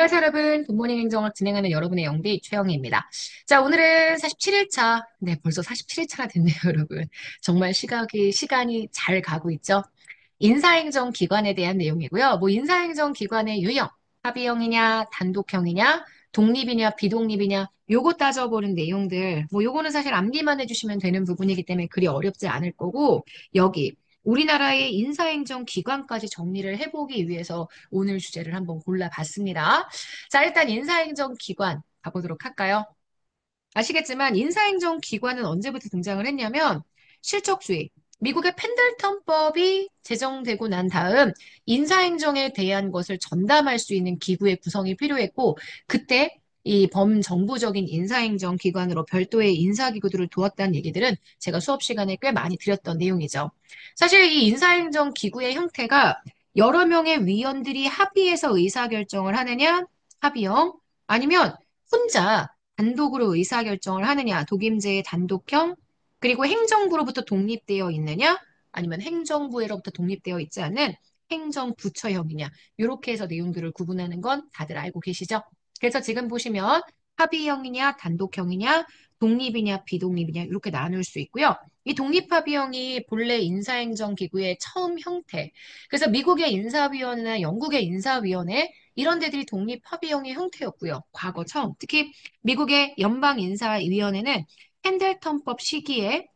안녕하세요, 여러분. 굿모닝 행정을 진행하는 여러분의 영디 최영희입니다. 자, 오늘은 47일차. 네, 벌써 47일차가 됐네요, 여러분. 정말 시간이 잘 가고 있죠. 인사행정 기관에 대한 내용이고요. 뭐, 인사행정 기관의 유형, 합의형이냐, 단독형이냐, 독립이냐, 비독립이냐, 요거 따져보는 내용들. 뭐, 요거는 사실 암기만 해주시면 되는 부분이기 때문에 그리 어렵지 않을 거고, 여기, 우리나라의 인사행정 기관까지 정리를 해보기 위해서 오늘 주제를 한번 골라봤습니다. 자, 일단 인사행정 기관 가보도록 할까요? 아시겠지만 인사행정 기관은 언제부터 등장을 했냐면 실적주의, 미국의 펜들턴법이 제정되고 난 다음 인사행정에 대한 것을 전담할 수 있는 기구의 구성이 필요했고 그때 이 범정부적인 인사행정 기관으로 별도의 인사기구들을 두었다는 얘기들은 제가 수업 시간에 꽤 많이 드렸던 내용이죠. 사실 이 인사행정 기구의 형태가 여러 명의 위원들이 합의해서 의사결정을 하느냐, 합의형, 아니면 혼자 단독으로 의사결정을 하느냐, 독임제의 단독형, 그리고 행정부로부터 독립되어 있느냐, 아니면 행정부로부터 독립되어 있지 않은 행정부처형이냐, 이렇게 해서 내용들을 구분하는 건 다들 알고 계시죠? 그래서 지금 보시면 합의형이냐, 단독형이냐, 독립이냐, 비독립이냐, 이렇게 나눌 수 있고요. 이 독립합의형이 본래 인사행정기구의 처음 형태. 그래서 미국의 인사위원회나 영국의 인사위원회, 이런 데들이 독립합의형의 형태였고요. 과거 처음. 특히 미국의 연방인사위원회는 펜들턴법 시기에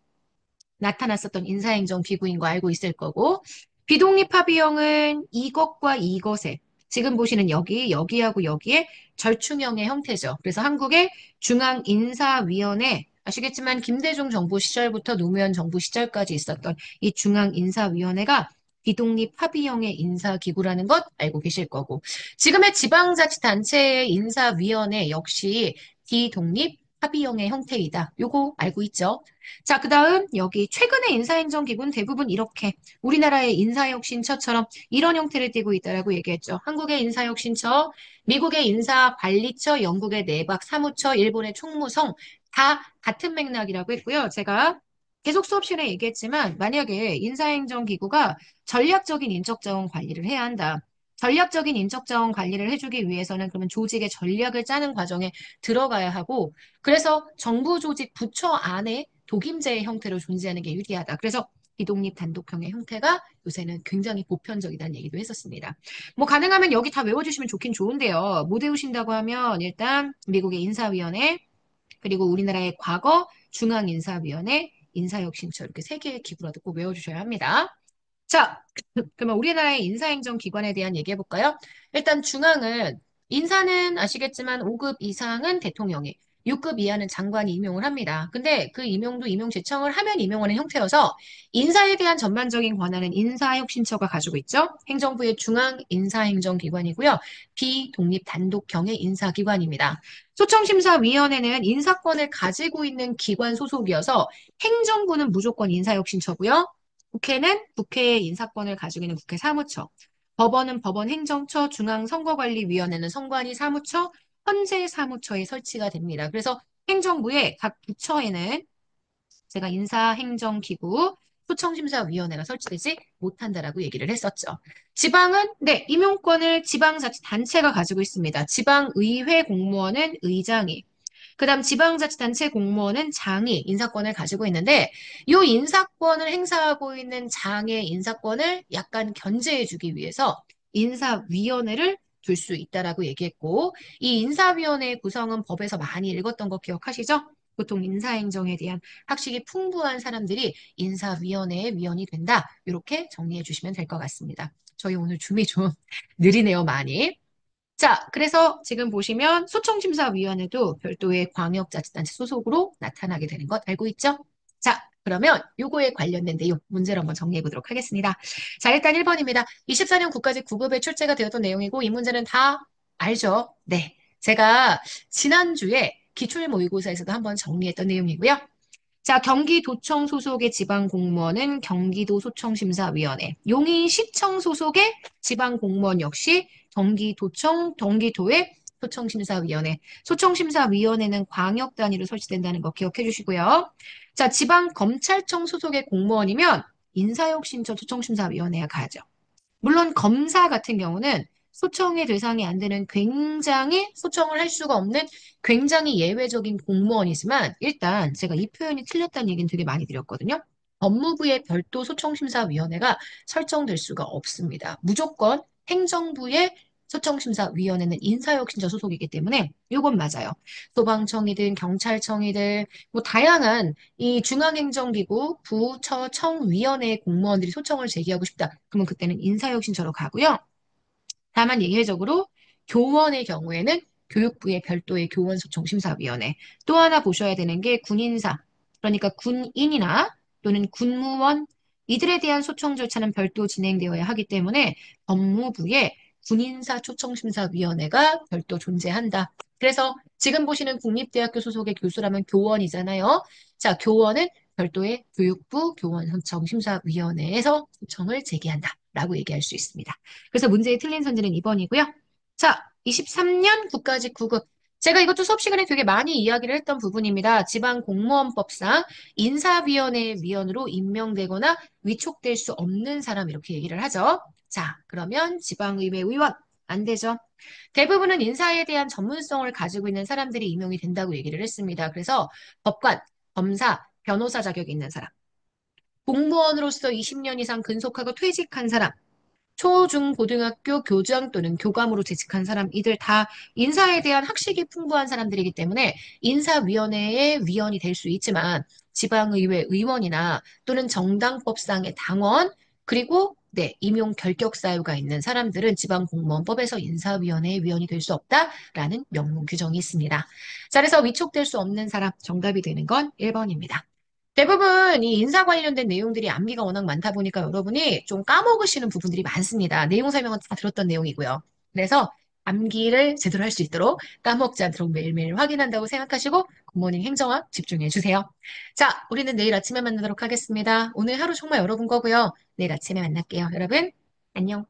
나타났었던 인사행정 기구인 거 알고 있을 거고, 비독립합의형은 이것과 이것에, 지금 보시는 여기하고 여기에 절충형의 형태죠. 그래서 한국의 중앙인사위원회, 아시겠지만 김대중 정부 시절부터 노무현 정부 시절까지 있었던 이 중앙인사위원회가 비독립 합의형의 인사기구라는 것 알고 계실 거고, 지금의 지방자치단체의 인사위원회 역시 비독립 합의형의 형태이다. 요거 알고 있죠? 자, 그 다음 여기 최근의 인사행정기구는 대부분 이렇게 우리나라의 인사혁신처처럼 이런 형태를 띠고 있다라고 얘기했죠. 한국의 인사혁신처, 미국의 인사관리처, 영국의 내박사무처, 일본의 총무성 다 같은 맥락이라고 했고요. 제가 계속 수업 시간에 얘기했지만 만약에 인사행정기구가 전략적인 인적자원 관리를 해야 한다. 전략적인 인적자원 관리를 해주기 위해서는 그러면 조직의 전략을 짜는 과정에 들어가야 하고 그래서 정부 조직 부처 안에 독임제의 형태로 존재하는 게 유리하다. 그래서 비독립 단독형의 형태가 요새는 굉장히 보편적이라는 얘기도 했었습니다. 뭐 가능하면 여기 다 외워주시면 좋긴 좋은데요. 못 외우신다고 하면 일단 미국의 인사위원회 그리고 우리나라의 과거 중앙인사위원회 인사혁신처 이렇게 세 개의 기구라도 꼭 외워주셔야 합니다. 자, 그러면 우리나라의 인사행정 기관에 대한 얘기해 볼까요? 일단 중앙은 인사는 아시겠지만 5급 이상은 대통령이, 6급 이하는 장관이 임용을 합니다. 근데 그 임용도 임용 제청을 하면 임용하는 형태여서 인사에 대한 전반적인 권한은 인사혁신처가 가지고 있죠. 행정부의 중앙 인사행정기관이고요. 비독립 단독형의 인사기관입니다. 소청심사위원회는 인사권을 가지고 있는 기관 소속이어서 행정부는 무조건 인사혁신처고요. 국회는 국회의 인사권을 가지고 있는 국회 사무처, 법원은 법원 행정처, 중앙선거관리위원회는 선관위 사무처, 헌재 사무처에 설치가 됩니다. 그래서 행정부의 각 부처에는 제가 인사행정기구, 소청심사위원회가 설치되지 못한다라고 얘기를 했었죠. 지방은 네, 임용권을 지방자치단체가 가지고 있습니다. 지방의회 공무원은 의장이, 그다음 지방자치단체 공무원은 장이 인사권을 가지고 있는데 이 인사권을 행사하고 있는 장의 인사권을 약간 견제해주기 위해서 인사위원회를 둘 수 있다라고 얘기했고 이 인사위원회의 구성은 법에서 많이 읽었던 거 기억하시죠? 보통 인사행정에 대한 학식이 풍부한 사람들이 인사위원회의 위원이 된다. 이렇게 정리해 주시면 될 것 같습니다. 저희 오늘 줌이 좀 느리네요, 많이. 자, 그래서 지금 보시면 소청심사위원회도 별도의 광역자치단체 소속으로 나타나게 되는 것 알고 있죠? 자, 그러면 요거에 관련된 내용 문제를 한번 정리해 보도록 하겠습니다. 자, 일단 1번입니다. 24년 국가직 9급에 출제가 되었던 내용이고 이 문제는 다 알죠? 네. 제가 지난주에 기출 모의고사에서도 한번 정리했던 내용이고요. 자, 경기도청 소속의 지방 공무원은 경기도소청심사위원회, 용인시청 소속의 지방 공무원 역시 경기도청, 경기도의 소청심사위원회, 소청심사위원회는 광역 단위로 설치된다는 거 기억해 주시고요. 자, 지방검찰청 소속의 공무원이면 인사혁신처 소청심사위원회에 가야죠. 물론 검사 같은 경우는 소청의 대상이 안 되는 굉장히 소청을 할 수가 없는 굉장히 예외적인 공무원이지만 일단 제가 이 표현이 틀렸다는 얘기는 되게 많이 드렸거든요. 법무부의 별도 소청심사위원회가 설정될 수가 없습니다. 무조건 행정부의 소청심사위원회는 인사혁신처 소속이기 때문에 이건 맞아요. 소방청이든 경찰청이든 뭐 다양한 이 중앙행정기구 부처청위원회 공무원들이 소청을 제기하고 싶다. 그러면 그때는 인사혁신처로 가고요. 다만 예외적으로 교원의 경우에는 교육부의 별도의 교원소통심사위원회. 또 하나 보셔야 되는 게 군인사. 그러니까 군인이나 또는 군무원 이들에 대한 소청 절차는 별도 진행되어야 하기 때문에 법무부의 군인사 초청심사위원회가 별도 존재한다. 그래서 지금 보시는 국립대학교 소속의 교수라면 교원이잖아요. 자, 교원은 별도의 교육부 교원소청심사위원회에서 소청을 제기한다. 라고 얘기할 수 있습니다. 그래서 문제의 틀린 선지는 2번이고요. 자, 23년 국가직구급. 제가 이것도 수업 시간에 되게 많이 이야기를 했던 부분입니다. 지방공무원법상 인사위원회 위원으로 임명되거나 위촉될 수 없는 사람 이렇게 얘기를 하죠. 자, 그러면 지방의회 의원 안 되죠. 대부분은 인사에 대한 전문성을 가지고 있는 사람들이 임용이 된다고 얘기를 했습니다. 그래서 법관, 검사, 변호사 자격이 있는 사람, 공무원으로서 20년 이상 근속하고 퇴직한 사람, 초, 중, 고등학교 교장 또는 교감으로 재직한 사람, 이들 다 인사에 대한 학식이 풍부한 사람들이기 때문에 인사위원회의 위원이 될 수 있지만 지방의회 의원이나 또는 정당법상의 당원, 그리고 네, 임용 결격 사유가 있는 사람들은 지방공무원법에서 인사위원회의 위원이 될 수 없다라는 명문 규정이 있습니다. 자, 그래서 위촉될 수 없는 사람, 정답이 되는 건 1번입니다. 대부분 이 인사 관련된 내용들이 암기가 워낙 많다 보니까 여러분이 좀 까먹으시는 부분들이 많습니다. 내용 설명은 다 들었던 내용이고요. 그래서 암기를 제대로 할 수 있도록 까먹지 않도록 매일매일 확인한다고 생각하시고 굿모닝 행정학 집중해 주세요. 자, 우리는 내일 아침에 만나도록 하겠습니다. 오늘 하루 정말 여러분 거고요. 내일 아침에 만날게요. 여러분, 안녕.